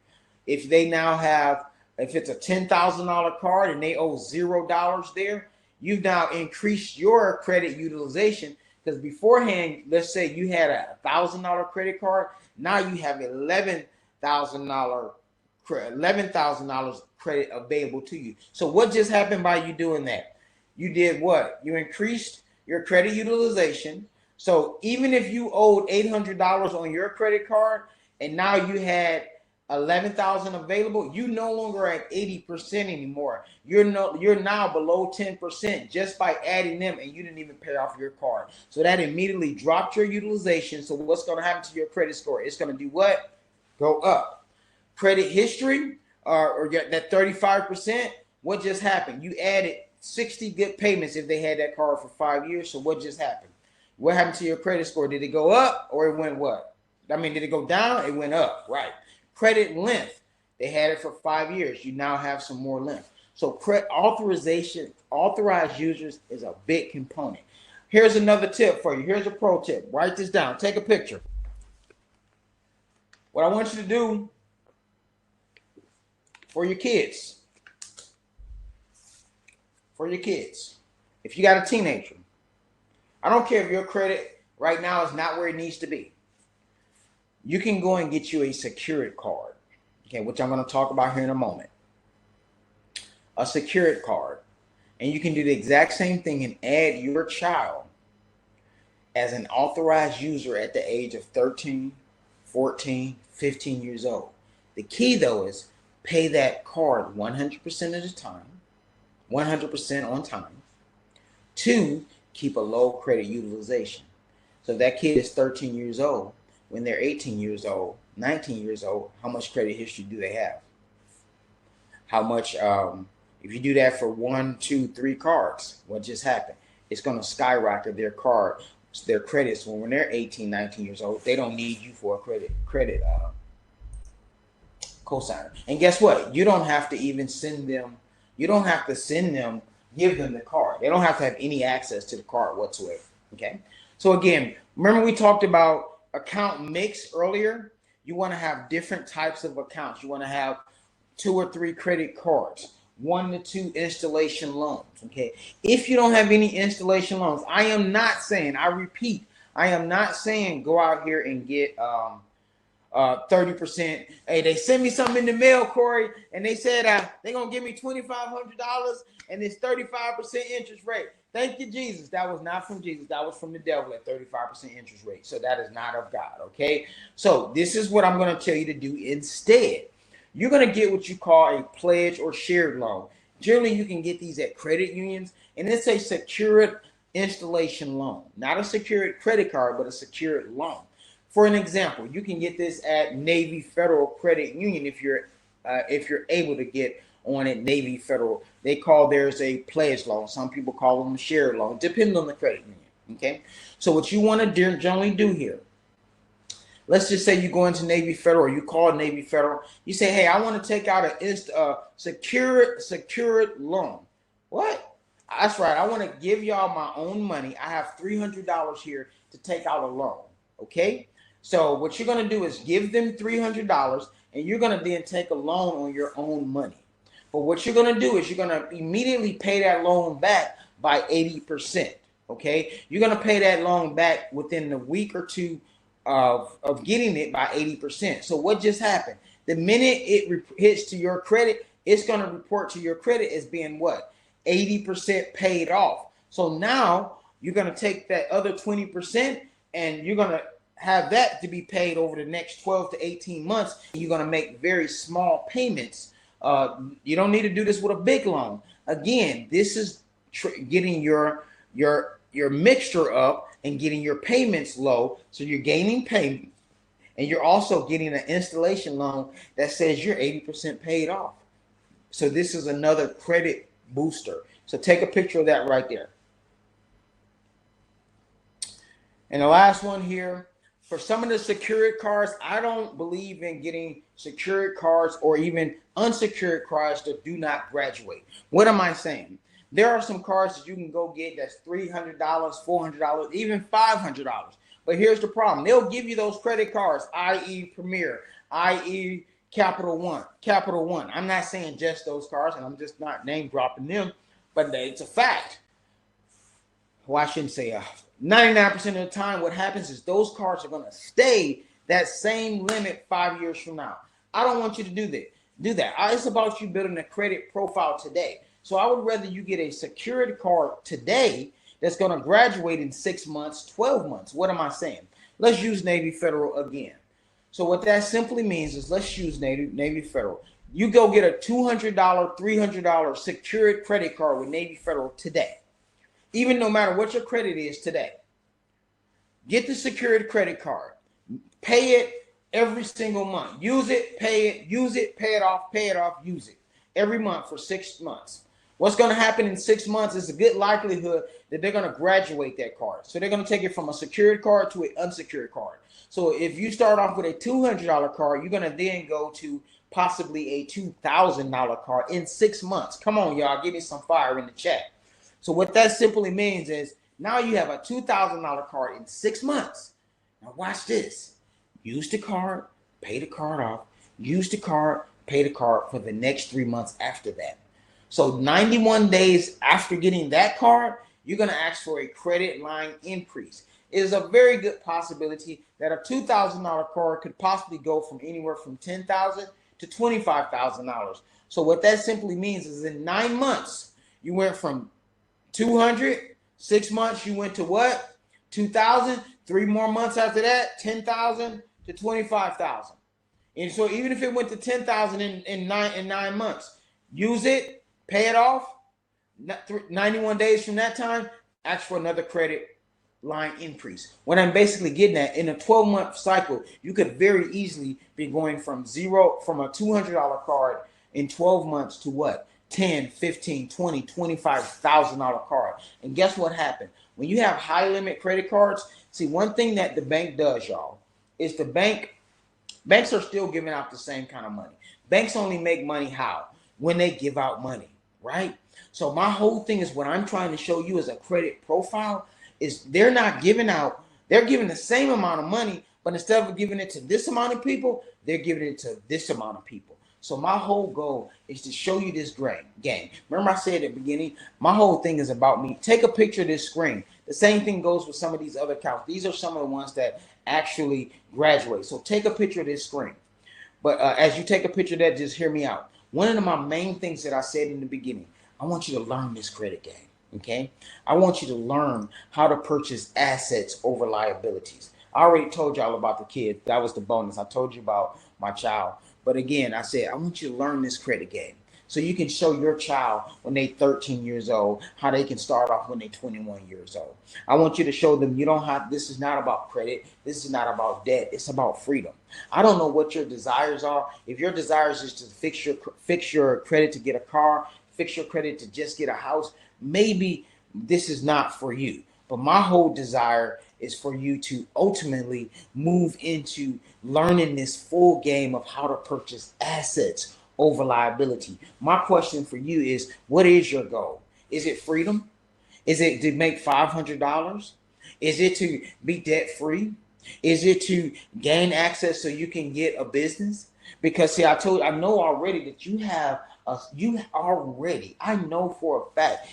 If they now have, if it's a $10,000 card and they owe $0 there, you've now increased your credit utilization, because beforehand, let's say you had a $1,000 credit card, now you have $11,000 credit available to you. So what just happened by you doing that? You did what? You increased your credit utilization. So even if you owed $800 on your credit card and now you had 11,000 available, you no longer at 80% anymore. You're now below 10% just by adding them, and you didn't even pay off your card. So that immediately dropped your utilization. So what's going to happen to your credit score? It's going to do what? Go up. Credit history, or that 35%, what just happened? You added 60 good payments if they had that card for 5 years. So what just happened? What happened to your credit score? Did it go up or it went what? I mean, did it go down? It went up, right? Credit length, they had it for 5 years. You now have some more length. So authorized users is a big component. Here's another tip for you. Here's a pro tip. Write this down. Take a picture. What I want you to do for your kids, if you got a teenager, I don't care if your credit right now is not where it needs to be. You can go and get you a secured card, okay, which I'm going to talk about here in a moment. A secured card. And you can do the exact same thing and add your child as an authorized user at the age of 13, 14, 15 years old. The key, though, is pay that card 100% of the time, 100% on time. 2, keep a low credit utilization. So if that kid is 13 years old, when they're 18 years old, 19 years old, how much credit history do they have? How much, if you do that for 1, 2, 3 cards, what just happened? It's going to skyrocket their credits when they're 18, 19 years old. They don't need you for a credit cosigner. And guess what? You don't have to even send them, give them the card. They don't have to have any access to the card whatsoever, okay? So again, remember we talked about account mix earlier. You want to have different types of accounts. You want to have 2 or 3 credit cards, 1 to 2 installation loans. Okay. If you don't have any installation loans, I am not saying go out here and get 30%. Hey, they sent me something in the mail, Corey, and they said they're gonna give me $2,500 and it's 35% interest rate. Thank you, Jesus. That was not from Jesus. That was from the devil at 35% interest rate. So that is not of God, okay? So this is what I'm going to tell you to do instead. You're going to get what you call a pledge or shared loan. Generally, you can get these at credit unions, and it's a secured installation loan. Not a secured credit card, but a secured loan. For an example, you can get this at Navy Federal Credit Union if you're able to get on it. Navy Federal, they call theirs a pledge loan. Some people call them a shared loan, depending on the credit union. Okay, so what you want to generally do here, let's just say you go into Navy Federal, or you call Navy Federal, you say, hey, I want to take out a secured loan. What? That's right. I want to give y'all my own money. I have $300 here to take out a loan. Okay. So what you're going to do is give them $300, and you're going to then take a loan on your own money. But what you're going to do is you're going to immediately pay that loan back by 80%. Okay, you're going to pay that loan back within a week or two of getting it by 80%. So what just happened? The minute it hits to your credit, it's going to report to your credit as being what? 80% paid off. So now you're going to take that other 20% and you're going to have that to be paid over the next 12 to 18 months. You're going to make very small payments. You don't need to do this with a big loan. Again, this is getting your mixture up and getting your payments low. So you're gaining payment, and you're also getting an installation loan that says you're 80% paid off. So this is another credit booster. So take a picture of that right there. And the last one here, for some of the secured cards, I don't believe in getting secured cards or even unsecured cards that do not graduate. What am I saying? There are some cards that you can go get that's $300, $400, even $500. But here's the problem. They'll give you those credit cards, i.e. Premier, i.e. Capital One. I'm not saying just those cards, and I'm just not name dropping them, but it's a fact. Well, I shouldn't say 99% of the time, what happens is those cards are going to stay that same limit 5 years from now. I don't want you to do that. It's about you building a credit profile today. So I would rather you get a secured card today that's going to graduate in 6 months, 12 months. What am I saying? Let's use Navy Federal again. So what that simply means is let's use Navy Federal. You go get a $200, $300 secured credit card with Navy Federal today. Even no matter what your credit is today. Get the secured credit card. Pay it every single month. Use it, pay it, use it, pay it off, use it. Every month for 6 months. What's going to happen in 6 months is a good likelihood that they're going to graduate that card. So they're going to take it from a secured card to an unsecured card. So if you start off with a $200 card, you're going to then go to possibly a $2,000 card in 6 months. Come on, y'all. Give me some fire in the chat. So what that simply means is now you have a $2,000 card in 6 months. Now watch this. Use the card, pay the card off. Use the card, pay the card for the next 3 months after that. So 91 days after getting that card, you're going to ask for a credit line increase. It is a very good possibility that a $2,000 card could possibly go from anywhere from $10,000 to $25,000. So what that simply means is in 9 months, you went from 200, 6 months, you went to what? 2,000, 3 more months after that, 10,000 to 25,000. And so even if it went to 10,000 in 9 months, use it, pay it off. 91 days from that time, ask for another credit line increase. What I'm basically getting at, in a 12-month cycle, you could very easily be going from a $200 card in 12 months to what? 10, 15, 20, $25,000 card. And guess what happened? When you have high limit credit cards, see, one thing that the bank does, y'all, is banks are still giving out the same kind of money. Banks only make money how? When they give out money, right? So my whole thing is what I'm trying to show you as a credit profile is they're giving the same amount of money, but instead of giving it to this amount of people, they're giving it to this amount of people. So my whole goal is to show you this game. Remember I said at the beginning, my whole thing is about me. Take a picture of this screen. The same thing goes with some of these other accounts. These are some of the ones that actually graduate. So take a picture of this screen. But as you take a picture of that, just hear me out. One of my main things that I said in the beginning, I want you to learn this credit game, okay? I want you to learn how to purchase assets over liabilities. I already told y'all about the kid. That was the bonus. I told you about my child. But again, I said, I want you to learn this credit game so you can show your child when they're 13 years old how they can start off when they're 21 years old. I want you to show them this is not about credit. This is not about debt. It's about freedom. I don't know what your desires are. If your desires is to fix your credit to get a car, fix your credit to just get a house, maybe this is not for you. But my whole desire is for you to ultimately move into learning this full game of how to purchase assets over liability. My question for you is, what is your goal? Is it freedom? Is it to make $500? Is it to be debt free? Is it to gain access so you can get a business? Because see, I know already that I know for a fact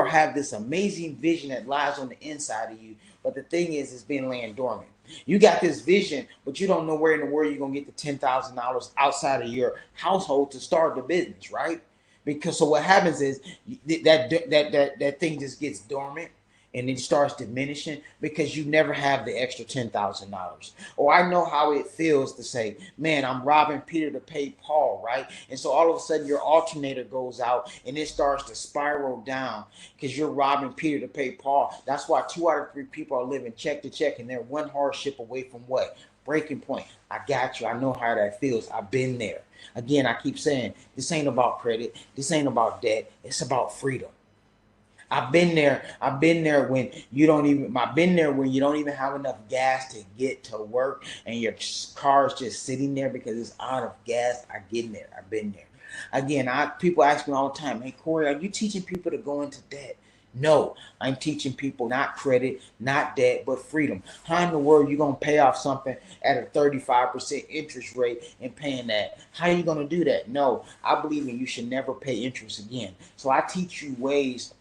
have this amazing vision that lies on the inside of you. But the thing is, it's been laying dormant. You got this vision, but you don't know where in the world you're gonna get the $10,000 outside of your household to start the business, right? Because so what happens is that thing just gets dormant and it starts diminishing because you never have the extra $10,000. Or I know how it feels to say, man, I'm robbing Peter to pay Paul, right? And so all of a sudden your alternator goes out and it starts to spiral down because you're robbing Peter to pay Paul. That's why 2 out of 3 people are living check to check and they're one hardship away from what? Breaking point. I got you. I know how that feels. I've been there. Again, I keep saying this ain't about credit. This ain't about debt. It's about freedom. I've been there. I've been there when you don't even. I've been there when you don't even have enough gas to get to work, and your car's just sitting there because it's out of gas. I've been there. I've been there. Again, people ask me all the time, "Hey Corey, are you teaching people to go into debt?" No, I'm teaching people not credit, not debt, but freedom. How in the world are you gonna pay off something at a 35% interest rate and paying that? How are you gonna do that? No, I believe in you should never pay interest again. So I teach you ways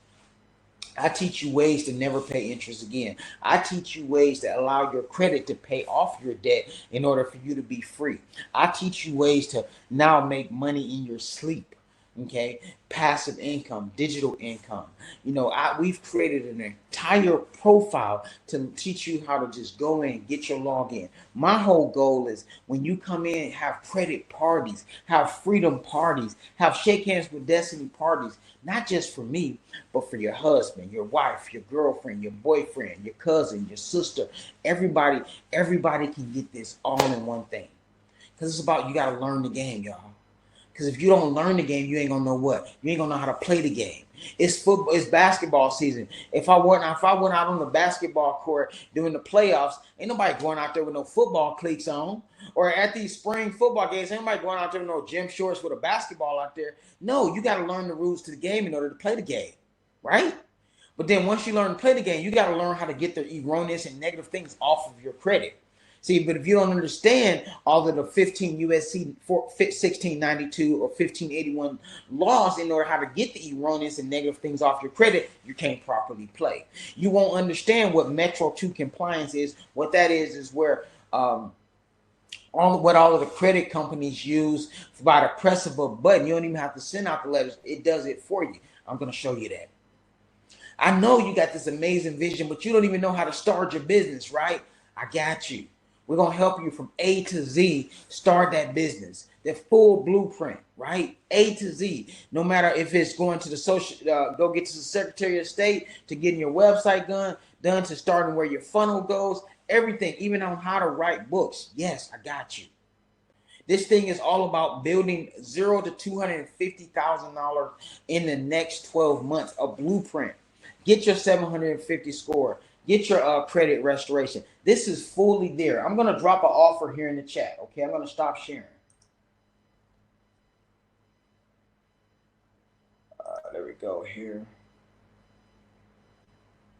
to never pay interest again. I teach you ways to allow your credit to pay off your debt in order for you to be free. I teach you ways to now make money in your sleep. Okay, passive income, digital income. We've created an entire profile to teach you how to just go in, get your login. My whole goal is when you come in, have credit parties, have freedom parties, have shake hands with destiny parties, not just for me, but for your husband, your wife, your girlfriend, your boyfriend, your cousin, your sister. Everybody can get this all in one thing. Because it's about you got to learn the game, y'all. Because if you don't learn the game, you ain't gonna know what. You ain't gonna know how to play the game. It's football. It's basketball season. If I went out on the basketball court during the playoffs, ain't nobody going out there with no football cleats on. Or at these spring football games, ain't nobody going out there with no gym shorts with a basketball out there. No, you got to learn the rules to the game in order to play the game, right? But then once you learn to play the game, you got to learn how to get the erroneous and negative things off of your credit. See, but if you don't understand all of the 15 USC 1692 or 1581 laws in order how to get the erroneous and negative things off your credit, you can't properly play. You won't understand what Metro 2 compliance is. What that is where all of the credit companies use by the press of a button. You don't even have to send out the letters. It does it for you. I'm going to show you that. I know you got this amazing vision, but you don't even know how to start your business, right? I got you. We're going to help you from A to Z start that business. The full blueprint, right? A to Z. No matter if it's going to the go get to the Secretary of State, to getting your website done, to starting where your funnel goes, everything, even on how to write books. Yes, I got you. This thing is all about building $0 to $250,000 in the next 12 months, a blueprint. Get your 750 score. Get your credit restoration. This is fully there. I'm going to drop an offer here in the chat. Okay, I'm going to stop sharing. There we go here.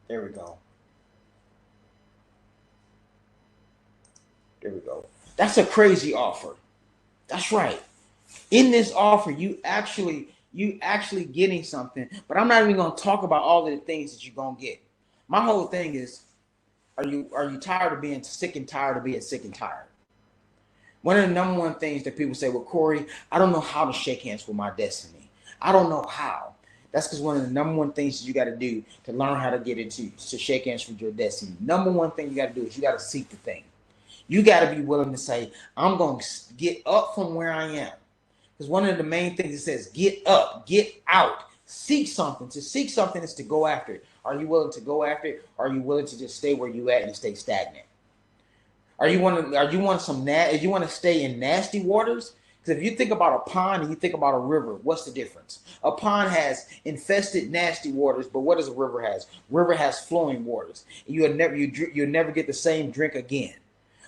There we go. There we go. That's a crazy offer. That's right. In this offer, you actually getting something, but I'm not even going to talk about all of the things that you're going to get. My whole thing is, are you tired of being sick and tired of being sick and tired? One of the number one things that people say, well, Corey, I don't know how to shake hands with my destiny. I don't know how. That's because one of the number one things that you got to do to learn how to get into to shake hands with your destiny. Number one thing you got to do is you got to seek the thing. You got to be willing to say, I'm going to get up from where I am. Because one of the main things it says, get up, get out, seek something. To seek something is to go after it. Are you willing to go after it? Or are you willing to just stay where you at and stay stagnant? You want to stay in nasty waters? Because if you think about a pond and you think about a river, what's the difference? A pond has infested, nasty waters, but what does a river has? River has flowing waters. You'll never get the same drink again.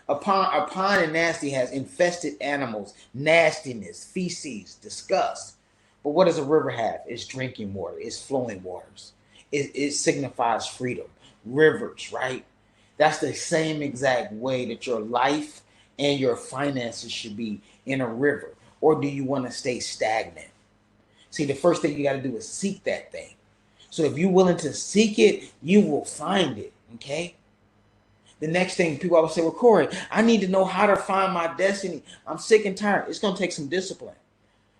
A pond and nasty has infested animals, nastiness, feces, disgust. But what does a river have? It's drinking water. It's flowing waters. It signifies freedom. Rivers, right? That's the same exact way that your life and your finances should be in a river. Or do you want to stay stagnant? See, the first thing you got to do is seek that thing. So if you're willing to seek it, you will find it. Okay. The next thing people always say, well, Corey, I need to know how to find my destiny. I'm sick and tired. It's going to take some discipline.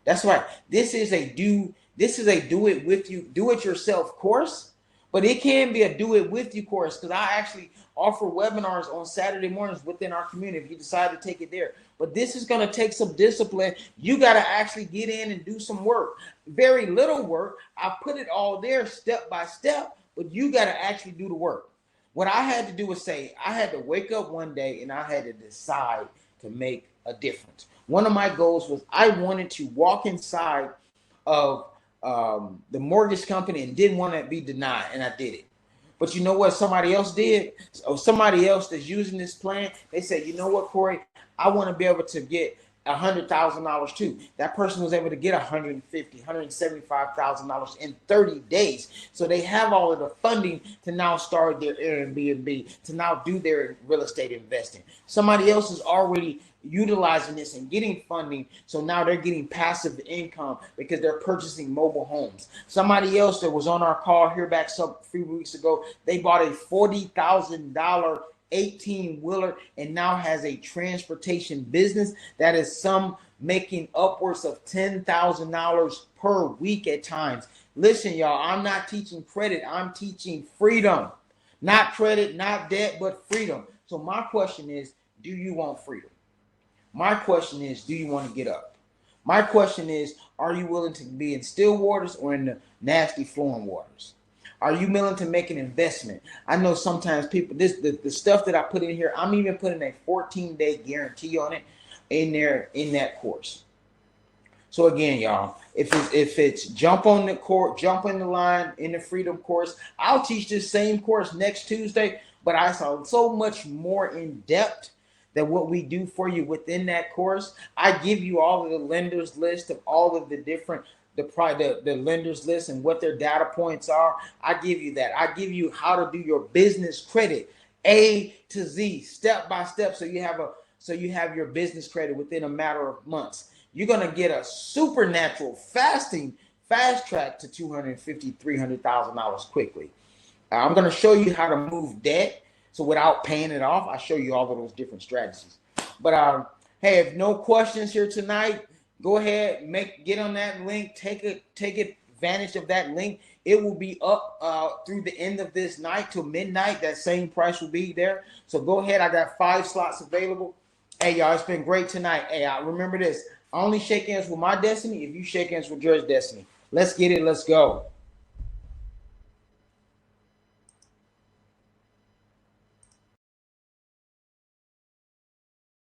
That's right. This is a do it with you, do it yourself course, but it can be a do it with you course because I actually offer webinars on Saturday mornings within our community if you decide to take it there. But this is going to take some discipline. You got to actually get in and do some work. Very little work. I put it all there step by step, but you got to actually do the work. What I had to do was say, I had to wake up one day and I had to decide to make a difference. One of my goals was I wanted to walk inside of the mortgage company and didn't want to be denied, and I did it. But you know what somebody else did? Or somebody else that's using this plan, they said, you know what, Corey, I want to be able to get $100,000 too. That person was able to get $150,000, $175,000 in 30 days. So they have all of the funding to now start their Airbnb, to now do their real estate investing. Somebody else is already utilizing this and getting funding, so now they're getting passive income because they're purchasing mobile homes. Somebody else that was on our call here back some few weeks ago, they bought a $40,000 18-wheeler and now has a transportation business that is some making upwards of $10,000 per week at times. Listen, y'all, I'm not teaching credit, I'm teaching freedom. Not credit, not debt, but freedom. So my question is, do you want freedom? My question is, do you want to get up? My question is, are you willing to be in still waters or in the nasty flowing waters? Are you willing to make an investment? I know sometimes people, the stuff that I put in here, I'm even putting a 14-day guarantee on it in there in that course. So again, y'all, if it's jump on the court, jump in the line in the freedom course, I'll teach this same course next Tuesday, but I saw so much more in depth than what we do for you within that course. I give you all of the lenders list of all of the different the lenders list and what their data points are. I give you that. I give you how to do your business credit A to Z, step by step, so you have your business credit within a matter of months. You're gonna get a supernatural fast track to $250,000, $300,000 quickly. I'm gonna show you how to move debt. So without paying it off, I show you all of those different strategies. But hey, if no questions here tonight, go ahead, get on that link, take advantage of that link. It will be up through the end of this night till midnight. That same price will be there. So go ahead. I got 5 slots available. Hey, y'all, it's been great tonight. Hey, remember this. I only shake hands with my destiny if you shake hands with your destiny. Let's get it. Let's go.